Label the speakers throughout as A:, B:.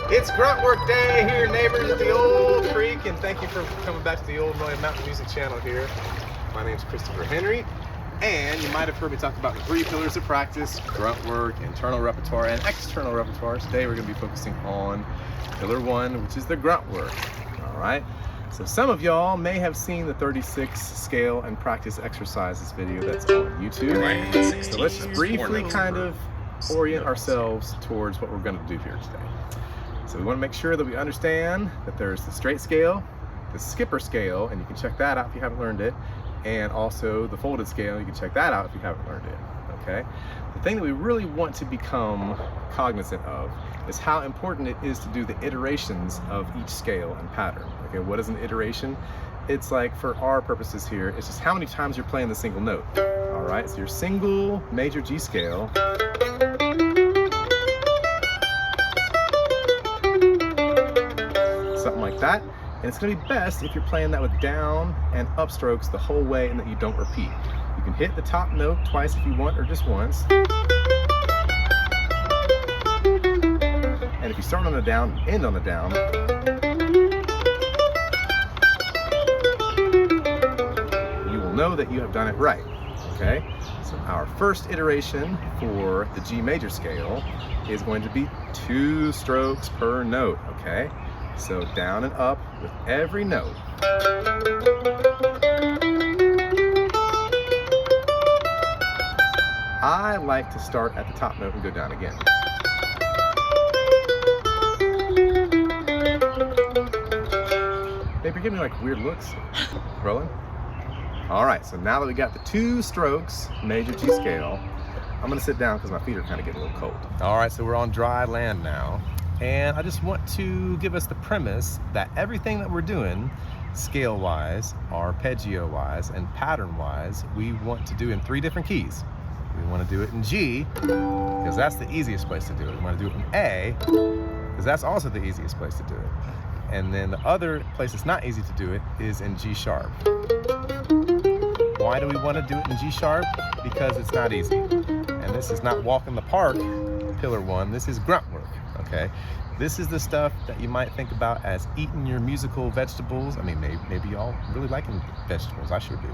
A: It's grunt work day here, neighbors, at the old creek, and thank you for coming back to the old Noya Mountain music channel here. My name's Christopher Henry, and you might have heard me talk about the 3 pillars of practice: grunt work, internal repertoire, and external repertoire. Today we're going to be focusing on pillar 1, which is the grunt work. All right. So some of y'all may have seen the 36 scale and practice exercises video that's on YouTube. So let's just briefly kind of orient ourselves towards what we're going to do here today. So we want to make sure that we understand that there's the straight scale, the skipper scale, and you can check that out if you haven't learned it, and also the folded scale. You can check that out if you haven't learned it. Okay. The thing that we really want to become cognizant of is how important it is to do the iterations of each scale and pattern. Okay, what is an iteration? It's like, for our purposes here, it's just how many times you're playing the single note. All right, so your single major G scale, something like that. And it's going to be best if you're playing that with down and up strokes the whole way and that you don't repeat. You can hit the top note twice if you want, or just once. And if you start on a down and end on a down, you will know that you have done it right. Okay? So our first iteration for the G major scale is going to be 2 strokes per note. Okay? So down and up with every note. I like to start at the top note and go down again. Maybe you're giving me like weird looks. Rolling? All right, so now that we got the 2 strokes major G scale, I'm gonna sit down because my feet are kind of getting a little cold. All right, so we're on dry land now. And I just want to give us the premise that everything that we're doing, scale-wise, arpeggio-wise, and pattern-wise, we want to do in 3 different keys. We want to do it in G, because that's the easiest place to do it. We want to do it in A, because that's also the easiest place to do it. And then the other place it's not easy to do it is in G sharp. Why do we want to do it in G sharp? Because it's not easy. And this is not walk in the park, pillar 1, this is grunt work. Okay, this is the stuff that you might think about as eating your musical vegetables. I mean, maybe y'all really liking vegetables. I sure do.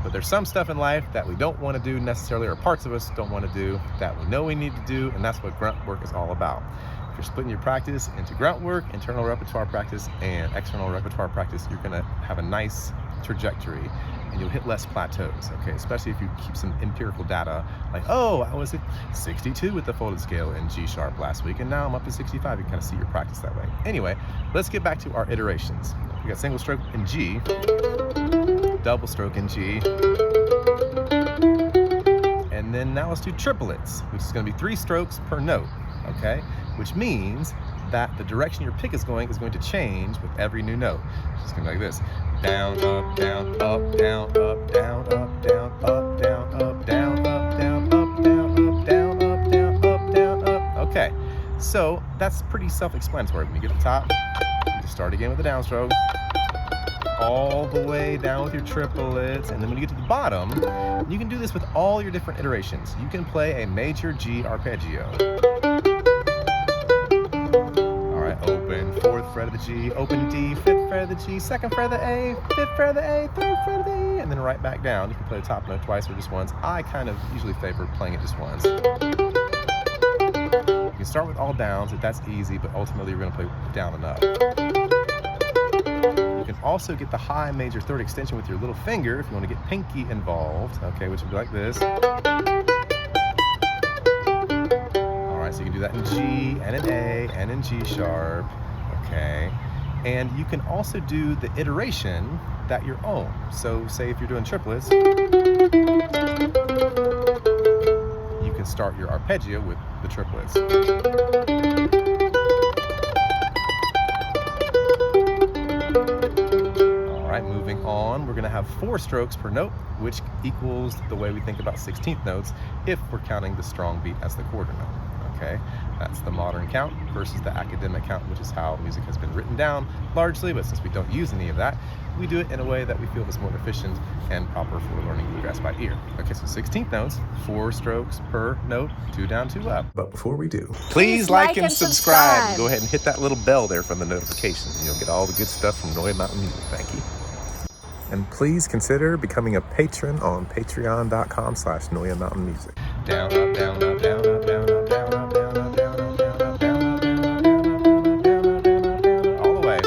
A: But there's some stuff in life that we don't want to do necessarily, or parts of us don't want to do, that we know we need to do, and that's what grunt work is all about. If you're splitting your practice into grunt work, internal repertoire practice, and external repertoire practice, you're going to have a nice trajectory, and you'll hit less plateaus, okay? Especially if you keep some empirical data, like, oh, I was at 62 with the folded scale in G sharp last week, and now I'm up to 65. You can kind of see your practice that way. Anyway, let's get back to our iterations. We got single stroke in G, double stroke in G, and then now let's do triplets, which is going to be 3 strokes per note, okay? Which means that the direction your pick is going to change with every new note. It's going to be like this: down, up, down, up, down, up, down, up, down, up, down, up, down, up, down, up, down, up, down, up, down, up, down, up. Okay, so that's pretty self-explanatory. When you get to the top, you just start again with the downstroke, all the way down with your triplets, and then when you get to the bottom, you can do this with all your different iterations. You can play a major G arpeggio. Open 4th fret of the G, open D, 5th fret of the G, 2nd fret of the A, 5th fret of the A, 3rd fret of the E, and then right back down. You can play the top note twice or just once. I kind of usually favor playing it just once. You can start with all downs if that's easy, but ultimately you're going to play down and up. You can also get the high major 3rd extension with your little finger if you want to get pinky involved, okay, which would be like this. So you can do that in G, and in A, and in G sharp, okay? And you can also do the iteration that you're on. So say if you're doing triplets, you can start your arpeggio with the triplets. All right, moving on, we're gonna have 4 strokes per note, which equals the way we think about 16th notes if we're counting the strong beat as the quarter note. Okay, That's the modern count versus the academic count, which is how music has been written down largely, but since we don't use any of that, we do it in a way that we feel is more efficient and proper for learning bluegrass by ear. Okay, so 16th notes, 4 strokes per note, 2 down, 2 up. But before we do, please like and subscribe. Go ahead and hit that little bell there for the notifications, and you'll get all the good stuff from Noya Mountain Music. Thank you. And please consider becoming a patron on patreon.com/Noya Mountain Music. Down, up, down, up, down, up, down, up, down, up, down, up, down, up, down, up, down, up, down, up, down, up, down, up, down, up, down, up, down, all the way.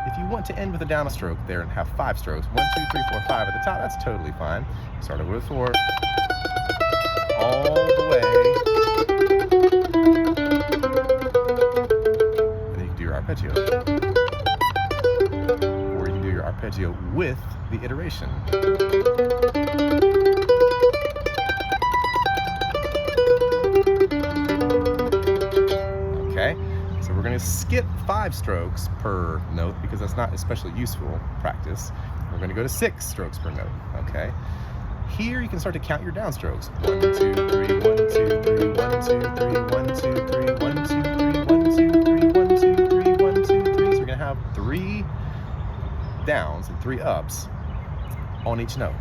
A: If you want to end with a down stroke there and have 5 strokes, 1, 2, 3, 4, 5 at the top, that's totally fine. Start over with 4. All the way. And then you can do your arpeggio. Or you can do your arpeggio with the iteration. Okay, so we're going to skip 5 strokes per note because that's not especially useful practice. We're going to go to 6 strokes per note. Okay, here you can start to count your downstrokes. 1, 2, 3, 1, 2, 3, 1, 2, 3, 1, 2, 3, 1, 2, 3, 1, 2, 3, 1, 2, 3, 1, 2, 3. So you're going to have 3 downs and 3 ups on each note.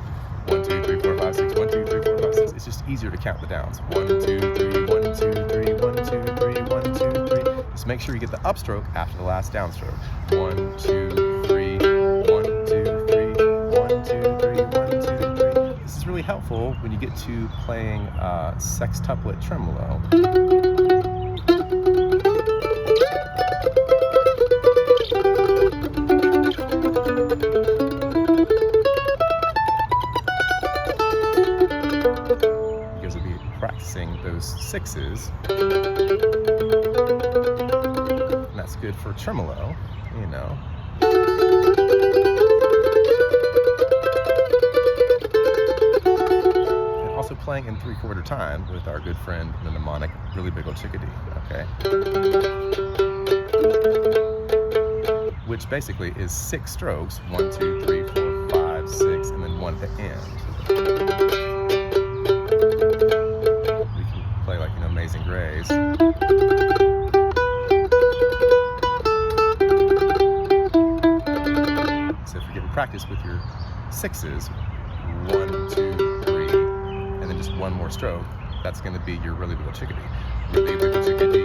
A: 1, 2, 3, 4, 5, 6, 1, 2, 3, 4, 5, 6. It's just easier to count the downs. 1, 2, 3, 1, 2, 3, 1, 2, 3, 1, 2, 3. Just make sure you get the upstroke after the last downstroke. 1, 2, 3, 1, 2, 3, 1, 2, 3, 1, 2, 3. This is really helpful when you get to playing sextuplet tremolo. Practicing those 6s, and that's good for tremolo, you know. And also playing in 3/4 time with our good friend the mnemonic Really Big Ol' Chickadee, okay? Which basically is 6 strokes, 1, 2, 3, 4, 5, 6, and then 1 at the end. Play like, you know, Amazing Grace. So if you're getting practice with your 6s, 1, 2, 3, and then just 1 more stroke, that's going to be your Really Big Ol' Chickadee. Really Big Ol' Chickadee.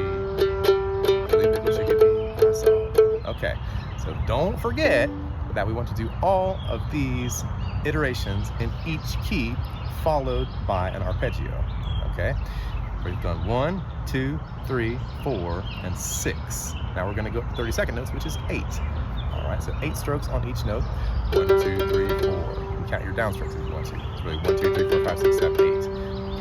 A: Really Big Ol' Chickadee. Okay, so don't forget that we want to do all of these iterations in each key, followed by an arpeggio. Okay. We've done 1, 2, 3, 4, and 6. Now we're going to go up to 32nd notes, which is 8. All right, so 8 strokes on each note. 1, 2, 3, 4. You can count your downstrokes if you want to. It's really 1, 2, 3, 4, 5, 6, 7, 8.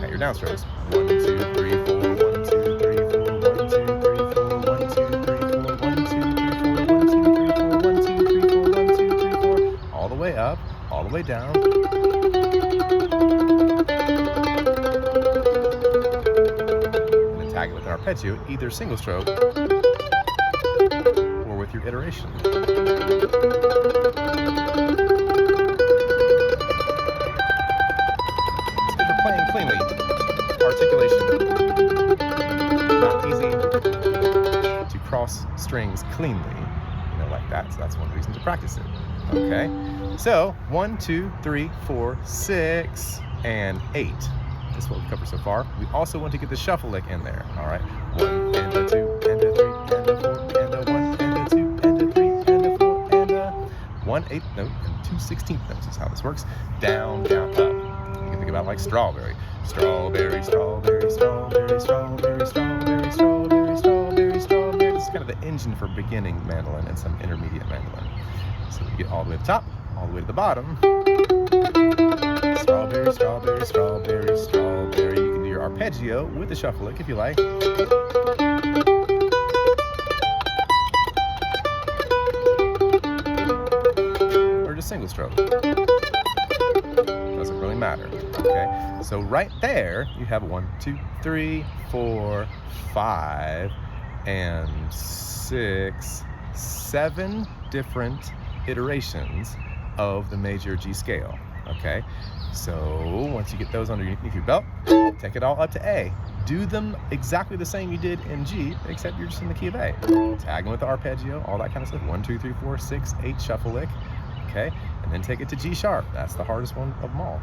A: Count your downstrokes. 1, 2, 3, 4. 1, 2, 3, 4. 1, 2, 3, 4. 1, 2, 3, 4. 1, 2, 3, 4. 1, 2, 3, 4. 1, 2, 3, 4. 1, 2, 3, 4. All the way up, all the way down. Tag it with an arpeggio, either single stroke or with your iteration. It's good for playing cleanly. Articulation. Not easy to cross strings cleanly, you know, like that. So that's one reason to practice it. Okay. So 1, 2, 3, 4, 6, and 8. That's what we've covered so far. We also want to get the shuffle lick in there. All right. 1 and a 2 and a 3 and a 4 and a 1 and a 2 and a 3 and a 4 and a 1/8 note and 2 16th notes is how this works. Down, down, up. You can think about it like strawberry. Strawberry, strawberry, strawberry, strawberry, strawberry, strawberry, strawberry, strawberry. This is kind of the engine for beginning mandolin and some intermediate mandolin. So you get all the way to the top, all the way to the bottom. Strawberry, strawberry, strawberry, strawberry. You can do your arpeggio with the shuffle lick if you like. Or just single stroke. Doesn't really matter. Okay, so right there you have 1, 2, 3, 4, 5, and 6, 7 different iterations of the major G scale. Okay, So once you get those underneath your belt, take it all up to A. Do them exactly the same you did in G, except you're just in the key of A. Tag them with the arpeggio, all that kind of stuff. 1, 2, 3, 4, 6, 8 shuffle lick. Okay, and then take it to G sharp. That's the hardest one of them all.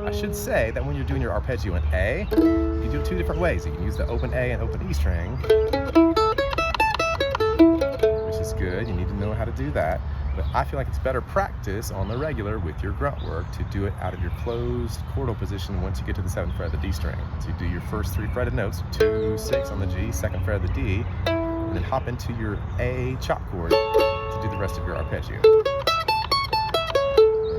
A: I should say that when you're doing your arpeggio in A, you do it 2 different ways. You can use the open A and open E string, which is good. You need to know how to do that. But I feel like it's better practice on the regular with your grunt work to do it out of your closed chordal position once you get to the 7th fret of the D string. So you do your first 3 fretted notes, 2, 6 on the G, 2nd fret of the D, and then hop into your A chop chord to do the rest of your arpeggio. And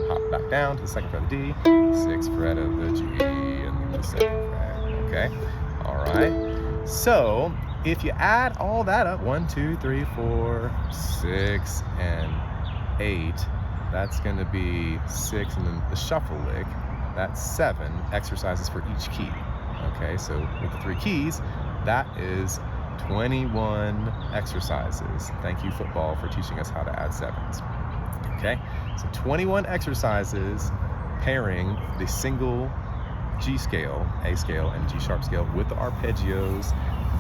A: hop back down to the 2nd fret of the D, 6th fret of the G, and the 2nd fret, okay? All right, so if you add all that up, 1, 2, 3, 4, 6, and 8, that's going to be 6, and then the shuffle lick, that's 7 exercises for each key. Okay, so with the 3 keys, that is 21 exercises. Thank you, football, for teaching us how to add 7s. Okay, so 21 exercises pairing the single G scale, A scale, and G sharp scale with the arpeggios.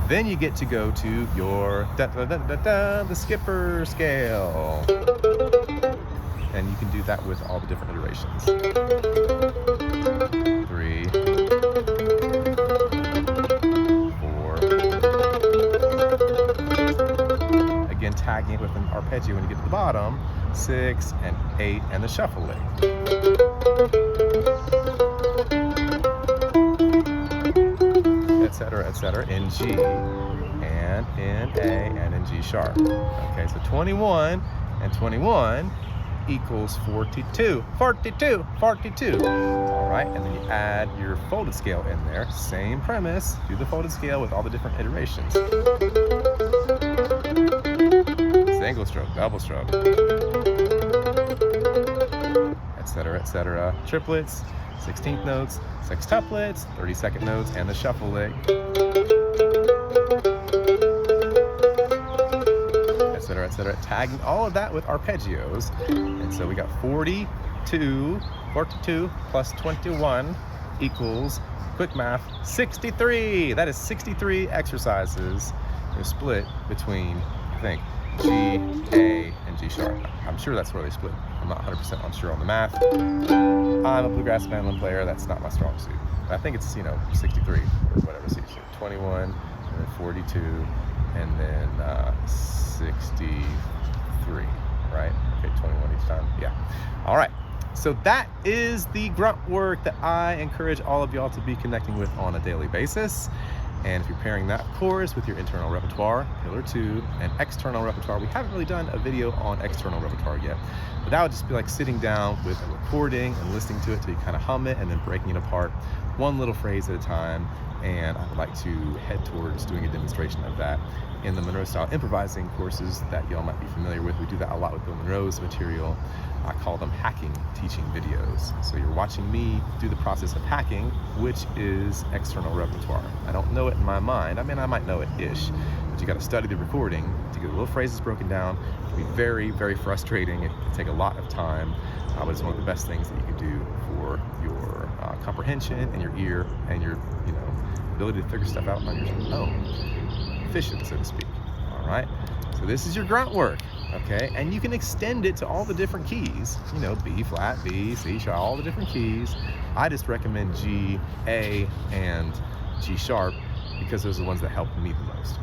A: Then you get to go to your the skipper scale. And you can do that with all the different iterations. 3, 4. Again, tagging it with an arpeggio when you get to the bottom. 6 and 8 and the shuffle lick. Etc. in G and in A and in G sharp. Okay, so 21 and 21 equals 42. 42. All right, and then you add your folded scale in there. Same premise. Do the folded scale with all the different iterations. Single stroke, double stroke, etc. Triplets, 16th notes, 6-tuplets, 32nd notes, and the shuffle lick, etc. Tagging all of that with arpeggios. And so we got 42 plus 21 equals, quick math, 63. That is 63 exercises. They're split between, I think, G, A, and G sharp. I'm sure that's where they split. I'm not 100% unsure on the math. I'm a bluegrass mandolin player. That's not my strong suit. I think it's, 63 or whatever. So 21, and then 42, and then 63, right? Okay, 21 each time. Yeah. All right. So that is the grunt work that I encourage all of y'all to be connecting with on a daily basis. And if you're pairing that, of course, with your internal repertoire, pillar 2, and external repertoire, we haven't really done a video on external repertoire yet, but that would just be like sitting down with a recording and listening to it till you kind of hum it and then breaking it apart one little phrase at a time. And I would like to head towards doing a demonstration of that in the Monroe style improvising courses that y'all might be familiar with. We do that a lot with Bill Monroe's material. I call them hacking teaching videos. So you're watching me do the process of hacking, which is external repertoire. I don't know it in my mind. I mean, I might know it-ish, but you got to study the recording to get the little phrases broken down. It can be very, very frustrating. It can take a lot of time, but it's one of the best things that you can do for your comprehension and your ear and your, ability to figure stuff out on your own. Efficient, so to speak. All right. So this is your grunt work. Okay, and you can extend it to all the different keys, B flat, B, C sharp, all the different keys. I just recommend G, A, and G sharp because those are the ones that help me the most.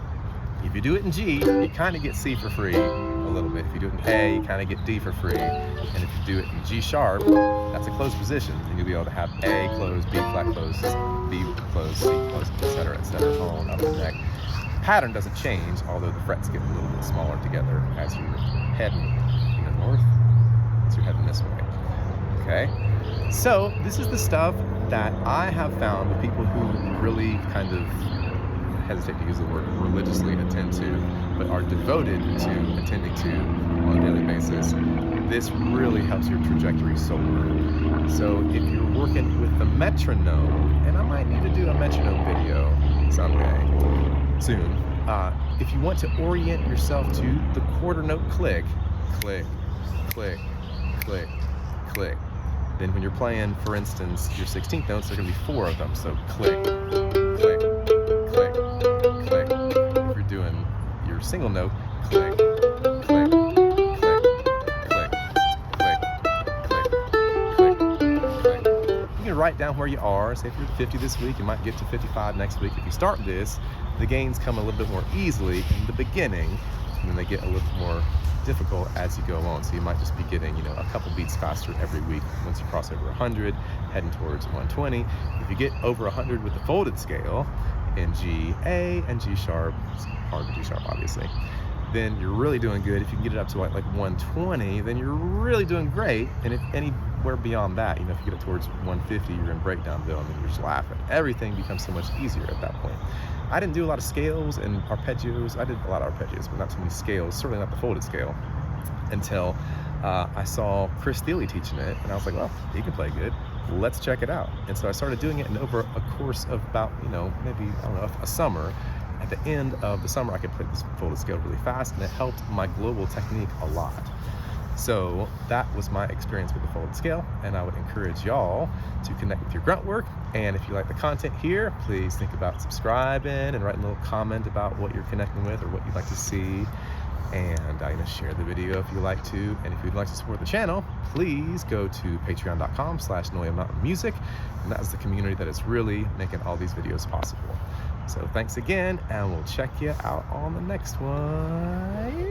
A: If you do it in G, you kind of get C for free a little bit. If you do it in A, you kind of get D for free. And if you do it in G sharp, that's a closed position. And you'll be able to have A closed, B flat closed, B closed, C closed, etc., on out of the neck. Pattern doesn't change, although the frets get a little bit smaller together as you're heading north, as you're heading this way. Okay, so this is the stuff that I have found with people who really kind of hesitate to use the word religiously attend to, but are devoted to attending to on a daily basis. This really helps your trajectory soar. So if you're working with the metronome, and I might need to do a metronome video, someday, soon. If you want to orient yourself to the quarter note click, click, click, click, click. Then when you're playing, for instance, your 16th notes, there are going to be 4 of them. So click, click, click, click. If you're doing your single note, click, click, click, click, click, click, click, click. You can write down where you are. Say if you're at 50 this week, you might get to 55 next week. If you start this, the gains come a little bit more easily in the beginning, and then they get a little more difficult as you go on. So you might just be getting, you know, a couple beats faster every week. Once you cross over 100, heading towards 120. If you get over 100 with the folded scale in G, A, and G sharp, it's hard with G sharp obviously, then you're really doing good. If you can get it up to like 120, then you're really doing great. And if anywhere beyond that, you know, if you get it towards 150, you're in breakdownville, and then you're just laughing. Everything becomes so much easier at that point. I didn't do a lot of scales and arpeggios. I did a lot of arpeggios, but not too many scales, certainly not the folded scale, until I saw Chris Thiele teaching it, and I was like, well, he can play good. Let's check it out. And so I started doing it, and over a course of about, you know, maybe, I don't know, a summer, at the end of the summer, I could play this folded scale really fast, and it helped my global technique a lot. So that was my experience with the folded scale, and I would encourage y'all to connect with your grunt work. And if you like the content here, please think about subscribing and writing a little comment about what you're connecting with or what you'd like to see. And share the video if you like to. And if you'd like to support the channel, please go to patreon.com/Noya Mountain Music. And that is the community that is really making all these videos possible. So thanks again, and we'll check you out on the next one.